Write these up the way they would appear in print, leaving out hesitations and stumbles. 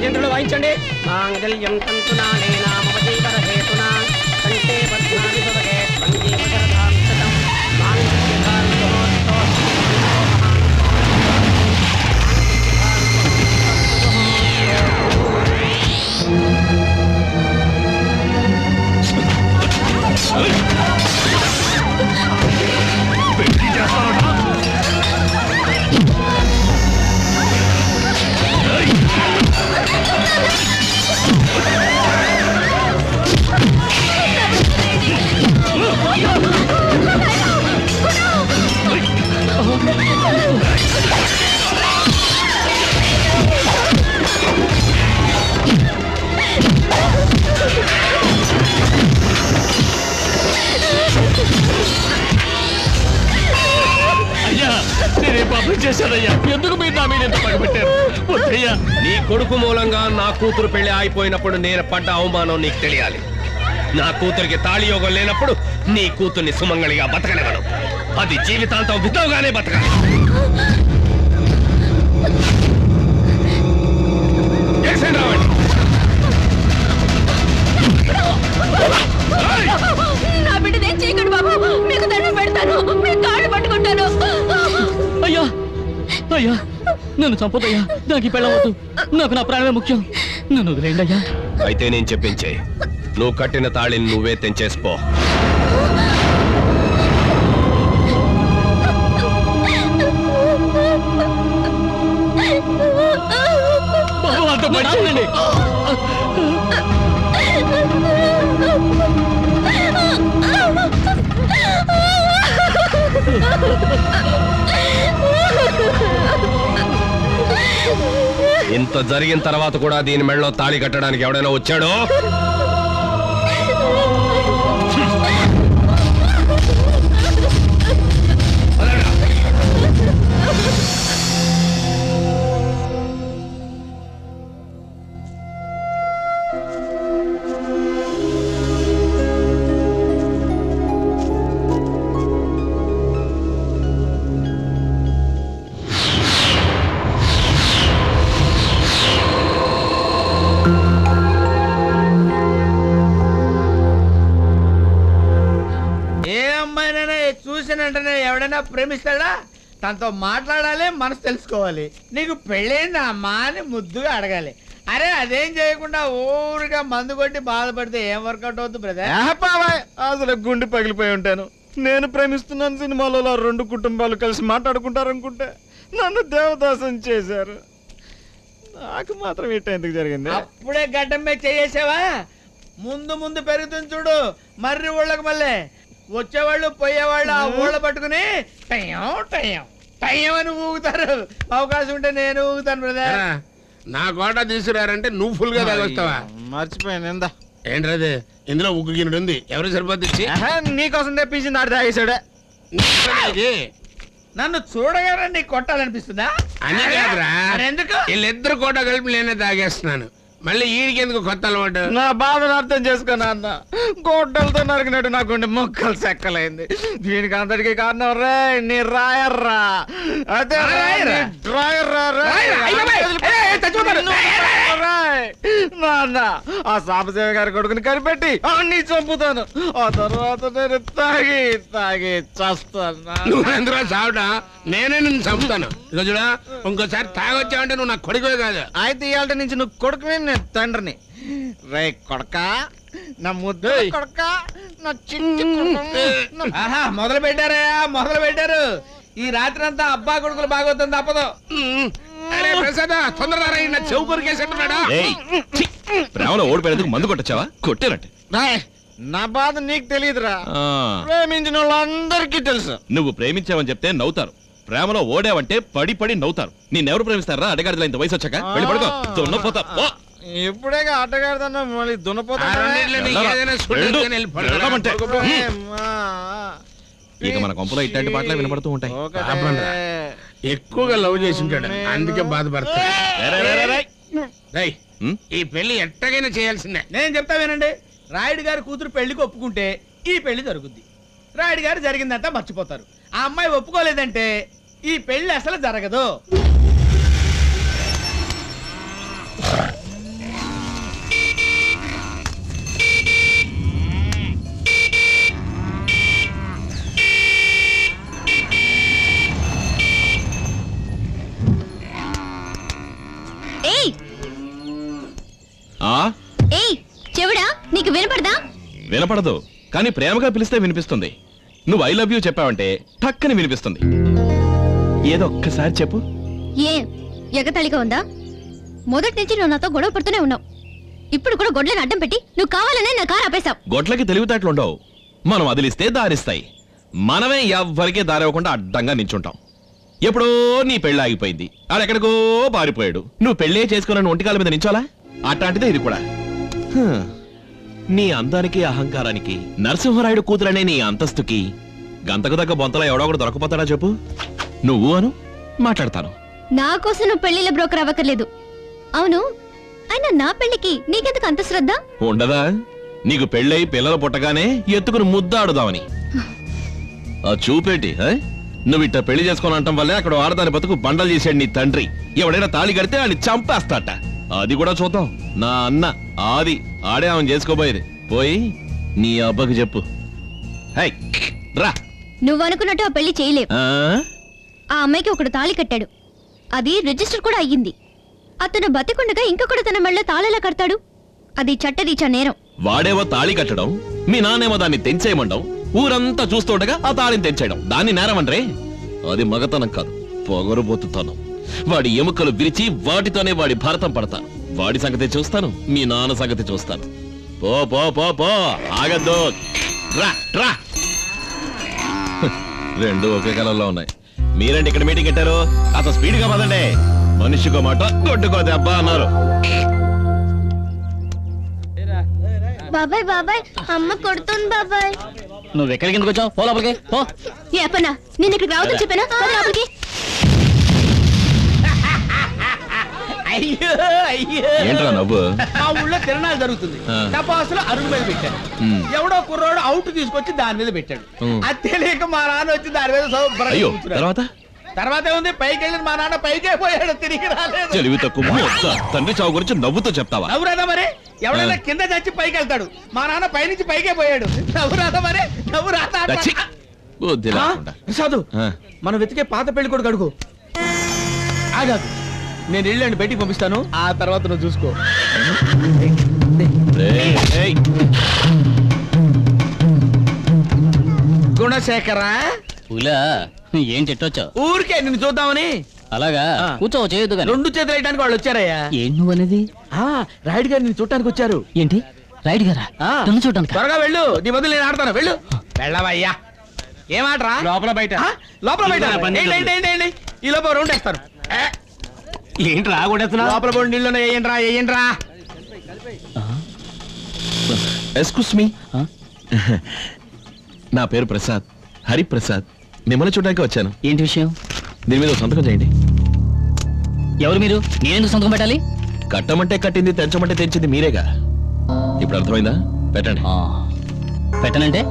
భజంత్రులు వాయించండి. మాంగళ్యం తంతునానేనా మమ జీవన హేతునా కంటే బధ్నామి భవతే సంజీవ శరదాం శతం ఎందుకు మీరు నా మీద ఎంత పగబట్టారు? నీ కొడుకు మూలంగా నా కూతురు పెళ్లి అయిపోయినప్పుడు నేను పడ్డ అవమానం నీకు తెలియాలి. నా కూతురికి తాళియోగం లేనప్పుడు నీ కూతుర్ని సుమంగళిగా బతకనివ్వను. అది జీవితాంతం విధవుగానే బతకాలి. నా బిడ్డనేం చేయకండి బాబు, మీకు దండం పెడతాను, మీ కాళ్ళు పట్టుకుంటాను. అయ్యా అయ్యా, నన్ను చంపదయ్యా. నాకు ఈ పెళ్ళవద్దు. నాకు నా ప్రాణమే ముఖ్యం. నన్ను వదిలేయండి అయ్యా. అయితే నేను చెప్పించే, నువ్వు కట్టిన తాళిని నువ్వే తెంచేసిపో. ఇంత జరిగిన తర్వాత కూడా దీని మెడలో తాళి కట్టడానికి ఎవడైనా వచ్చాడో? చూసినంటనే ఎవడైనా ప్రేమిస్తాడా? తనతో మాట్లాడాలి, మనసు తెలుసుకోవాలి. నీకు పెళ్ళైందా అమ్మా అని ముద్దుగా అడగాలి. అరే అదేం చేయకుండా ఊరిగా మందు కొట్టి బాధపడితే ఏం వర్కౌట్ అవుతుంది బ్రదర్? అసలు గుండె పగిలిపోయి ఉంటాను. నేను ప్రేమిస్తున్నాను సినిమాలో రెండు కుటుంబాలు కలిసి మాట్లాడుకుంటారనుకుంటే నన్ను దేవదాసం చేశారు. నాకు మాత్రం ఇట్ట ఎందుకు జరిగింది? అప్పుడే గడ్డం మీద చేసేవా? ముందు ముందు పెరుగుతుంది చూడు మర్రి ఊళ్ళకి. మళ్ళీ వచ్చేవాళ్ళు పోయేవాళ్ళు ఆ ఊళ్ళ పట్టుకుని టయం టయం టయం అని ఊగుతారు. అవకాశం ఉంటే నేను ఊగుతాను బ్రదర్. నా కోట తీసుకురారంటే నువ్వు ఫుల్ గా తాగొస్తావా? మర్చిపోయాను. ఎందా ఏంట్రది? ఇందులో ఉగ్గు గిన్నెడు ఉంది. ఎవరు సరిపోద్ది? నీకోసం తెప్పించింది ఆడు తాగేశాడే. నన్ను చూడగానే నీకు కొట్టాలనిపిస్తుందా? అని కాదురా, ఎందుకు వీళ్ళిద్దరు కోట కలిపి నేనే తాగేస్తున్నాను. మళ్ళీ ఈడికి ఎందుకు కొత్త అలవాటు? నా బాధను అర్థం చేసుకున్నా అన్న. గొడ్డలతో నరికినట్టు నా గుండె మొక్కలు సెక్కలైంది. దీనికి అంతటికి కారణం రే నీ రాయర్రా. అదే నాన్న ఆ సాంబశివ గారి కొడుకుని కనిపెట్టి అన్ని చంపుతాను. ఆ తర్వాత నేను తాగి తాగి చస్తాను. నువ్వెందుకు చావటా? నేనే నిన్ను చంపుతాను. ఇక చూడా, ఇంకోసారి తాగొచ్చావంటే నువ్వు నా కొడుకువే కాదు. అయితే ఇవాళ నుంచి నువ్వు కొడుకునే, నేను తండ్రిని. రే కొడకా, నా ముద్దు కొడకా, నా చిట్టి మొదలు పెట్టారా? మొదలు పెట్టారు. ఈ రాత్రి అంతా అబ్బా కొడుకులు బాగోతుంది తప్పదు. ప్రసాద తొందరగా నా చెవు కొరికేసేట్టున్నాడా? ప్రేమలో ఓడిపోయేందుకు మందు కొట్టచ్చావా? కొట్టేనట్టు. నా బాధ నీకు తెలియదురా. ప్రేమించిన వాళ్ళందరికీ తెలుసు. నువ్వు ప్రేమించావని చెప్తే నవ్వుతారు, ప్రేమలో ఓడావంటే పడి పడి నవ్వుతారు. నిన్నెవరు ప్రేమిస్తారా? అడగాడిలా ఇంత వయసు వచ్చాక వెళ్ళి పడుకో. దున్నపోతా. ఇప్పుడే ఆటగాడుతున్నా మళ్ళీ దున్నపోతా. ఇక మన కొంపలో ఇట్లాంటి పాటలే వినపడుతూ ఉంటాయి. ఎక్కువగా లవ్ చేసి ఉంటాడు, అందుకే బాధపడతాడు. ఈ పెళ్లి ఎట్టగైనా చేయాల్సిందే. నేను చెప్తా వినండి. రాయుడు గారి కూతురు పెళ్లికి ఒప్పుకుంటే ఈ పెళ్లి జరుగుద్ది. రాయుడు గారు జరిగిందంతా మర్చిపోతారు. ఆ అమ్మాయి ఒప్పుకోలేదంటే ఈ పెళ్లి అసలు జరగదు. వినపడదు, కానీ ప్రేమగా పిలిస్తే వినిపిస్తుంది. నువ్వు ఐ లవ్ యూ చెప్పావంటే టక్కని వినిపిస్తుంది. ఏదో ఒక్కసారి చెప్పు. ఏ ఎగతాళిగా ఉందా? మొదటి నుంచి నువ్వు నాతో గొడవ పడుతూనే ఉన్నావు. ఇప్పుడు కూడా గొడ్లను అడ్డం పెట్టి నువ్వు కావాలనే నా కారు ఆపేశావు. గొడ్లకి తెలివితేటలుండవు. మనం వదిలిస్తే దారిస్తాయి. మనమే ఎవ్వరికీ దారివ్వకుండా అడ్డంగా నించుంటాం. ఎప్పుడో నీ పెళ్ళి ఆగిపోయింది, ఆడెక్కడికో పారిపోయాడు. నువ్వు పెళ్ళే చేసుకున్న ఒంటికాల మీద నించోలా? అట్లాంటిదే ఇది కూడా. నీ అందానికి అహంకారానికి, నరసింహరాయుడు కూతురనే నీ అంతస్తుకి గంతకు దగ్గర బొంతలా ఎవడో ఒకడు దొరకపోతాడా చెప్పు? నువ్వు అను, మాట్లాడతాను. నా కోసం నువ్వు పెళ్లిళ్ళ బ్రోకర్ అవ్వక్కర్లేదు. అవును, అయినా నా పెళ్లికి నీకెందుకు అంత శ్రద్ధ? ఉండదా? నీకు పెళ్ళై పిల్లలు పుట్టగానే ఎత్తుకుని ముద్దాడుదామని. ఆ చూపేటి నువ్వు ఇట్ట పెళ్లి చేసుకుని అంటాం వల్లే అక్కడ ఆడదాని బతుకు బండలు చేశాడు నీ తండ్రి. ఎవడైనా తాళి కడితే ఆడిని చంపేస్తాట. అది కూడా చూద్దాం. నా అన్న ఆది ఆడే ఆమె చేసుకోబోయేది. పోయి నీ అబ్బకి చెప్పు. హై రా. నువ్వు అనుకున్నట్టు ఆ పెళ్లి చేయలేవు. ఆ అమ్మాయికి ఒకడు తాళి కట్టాడు, అది రిజిస్టర్ కూడా అయ్యింది. అతను బతికుండగా ఇంకొకడు తన మెళ్ళ తాళెలా కడతాడు? అది చట్టరీచా నేరం. వాడేవో తాళి కట్టడం, మీ నాన్నేమో దాన్ని తెంచేయమంటాం. ఊరంతా చూస్తుండగా ఆ తాళిని తెంచేయడం దాన్ని నేరమండ్రే. అది మగతనం కాదు, పొగరుబోతుతనం. వాడి ఎముకలు విరిచి వాటితోనే వాడి భారతం పడతాను. వాడి సంగతి చూస్తాను, మీ నాన్న సంగతి చూస్తాను. పో పో పో పో, ఆగద్దు. రా రా. రెండు ఒకే కలర్లో ఉన్నాయి. మీరేంటి ఇక్కడ మీటింగ్ పెట్టారు? అసలు స్పీడ్ గా పదండి. మనిషికో మాట గొడ్డుకో దెబ్బ అన్నారు. బాబాయ్ బాబాయ్, అమ్మ కొడుతుంది బాబాయ్. నువ్వు ఎక్కడికి ఎందుకు వచ్చావు? పో లోపలికి పో. ఏ అప్పన్నా, నేను ఇక్కడ రావద్దని చెప్పానా? పద లోపలికి. అయ్యో అయ్యో, ఏంట్రా నవ్వు? మా ఊళ్ళో తిరణాలు జరుగుతుంది. టపాసులు అరుగు మీద పెట్టాడు. ఎవడో కుర్రోడు అవుట్ తీసుకొచ్చి దాని మీద పెట్టాడు. అది తెలియక మా నాన్న వచ్చి దాని మీద అయ్యో, తర్వాత ఏముంది, పైకి వెళ్ళి మా నాన్న పైకే పోయాడు, తిరిగి రాలేదు. తెలివి తక్కువ తండ్రి చావు గురించి నవ్వుతో చెప్తావా? నవ్వురాదా మరి? ఎవడైనా కింద చచ్చి పైకి వెళ్తాడు, మా నాన్న పైనుంచి పైకే పోయాడు. నవ్వురాదా మరి? నవ్వురాదా? ప్రసాదు, మనం వెతికే పాత పెళ్లి కొడుకు అడుగు. ఆగాదు, నేను ఇళ్ళండి బయటికి పంపిస్తాను, ఆ తర్వాత నువ్వు చూసుకో. గుణశేఖరా, ఏం చెట్టొచ్చావు? ఊరికే నిన్ను చూద్దామని. అలాగా కూర్చో, చేయొద్దు కానీ. రెండు చేతులు వేయడానికి వాళ్ళు వచ్చారయ్యా. ఏం నువ్వు అనేది? రాయుడు గారు నిన్ను చూడటానికి వచ్చారు. ఏంటి రైడ్ గారా? నన్ను చూడటానికి? త్వరగా వెళ్ళు, నీ బదులు నేను ఆడతాను. వెళ్ళు. వెళ్ళవయ్యా. ఏమాటరా? లోపల బయట. లోపల బయట. ఈ లోపల రౌండ్ వేస్తారు. ఏంట్రా కొడేస్తున్నా? లోపల పోయి నీళ్ళు వేయండిరా, వేయండిరా. ఎక్స్క్యూజ్ మీ, నా పేరు ప్రసాద్, హరిప్రసాద్. మిమ్మల్ని చూడడానికి వచ్చాను. ఏంటి విషయం? దీని మీద సంతకం చేయండి. ఎవరు మీరు? నేనెందుకు సంతకం పెట్టాలి? కట్టమంటే కట్టింది, తెంచమంటే తెంచింది మీరేగా. ఇప్పుడు అర్థమైందా? పెట్టండి. పెట్టనంటే?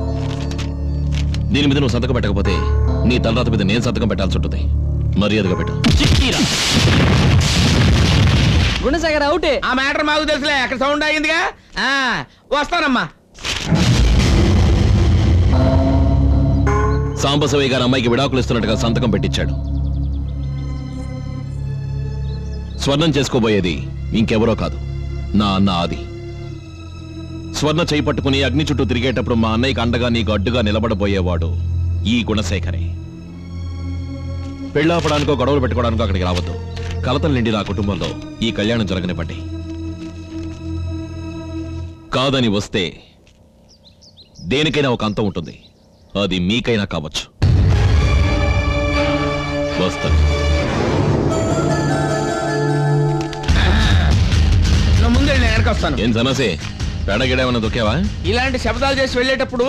దీని మీద నువ్వు సంతకం పెట్టకపోతే నీ తలరాత మీద నేను సంతకం పెట్టాల్సి ఉంటుంది. మర్యాదగా పెట్టు. గుణసాగర్ అవుటే. ఆ మ్యాటర్ మాకు తెలుసులే, అక్కడ సౌండ్ ఆగిందిగా. వస్తానమ్మా. సాంబశివయ్య గారు అమ్మాయికి విడాకులు ఇస్తున్నట్టుగా సంతకం పెట్టించాడు. స్వర్ణం చేసుకోబోయేది ఇంకెవరో కాదు, నా అన్న ఆది. స్వర్ణ చేయి పట్టుకుని అగ్ని చుట్టూ తిరిగేటప్పుడు మా అన్నయ్యకి అండగా నీకు అడ్డుగా నిలబడబోయేవాడు ఈ గుణశేఖరే. పెళ్ళాపడానికో గొడవలు పెట్టుకోవడానికో అక్కడికి రావద్దు. కలతలు నిండి నా కుటుంబంలో ఈ కళ్యాణం జరగనివ్వండి. కాదని వస్తే దేనికైనా ఒక అంతం ఉంటుంది. అది మీకైనా కావచ్చు. వస్తాను. ముందు వెనక వస్తాను. ఏం సమస్య? పెడగిడేమన్నా దొక్కావా? ఇలాంటి శబ్దాలు చేసి వెళ్ళేటప్పుడు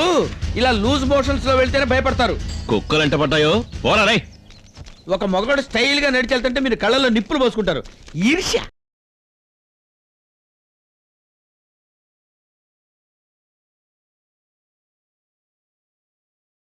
ఇలా లూజ్ మోషన్స్ లో వెళ్తేనే భయపడతారు. కుక్కలు ఎంట పడ్డాయో పోరా రే. ఒక మగడు స్టైల్ గా నడిచి వెళ్తుంటే మీరు కళ్ళల్లో నిప్పులు పోసుకుంటారు. ఈర్ష్య.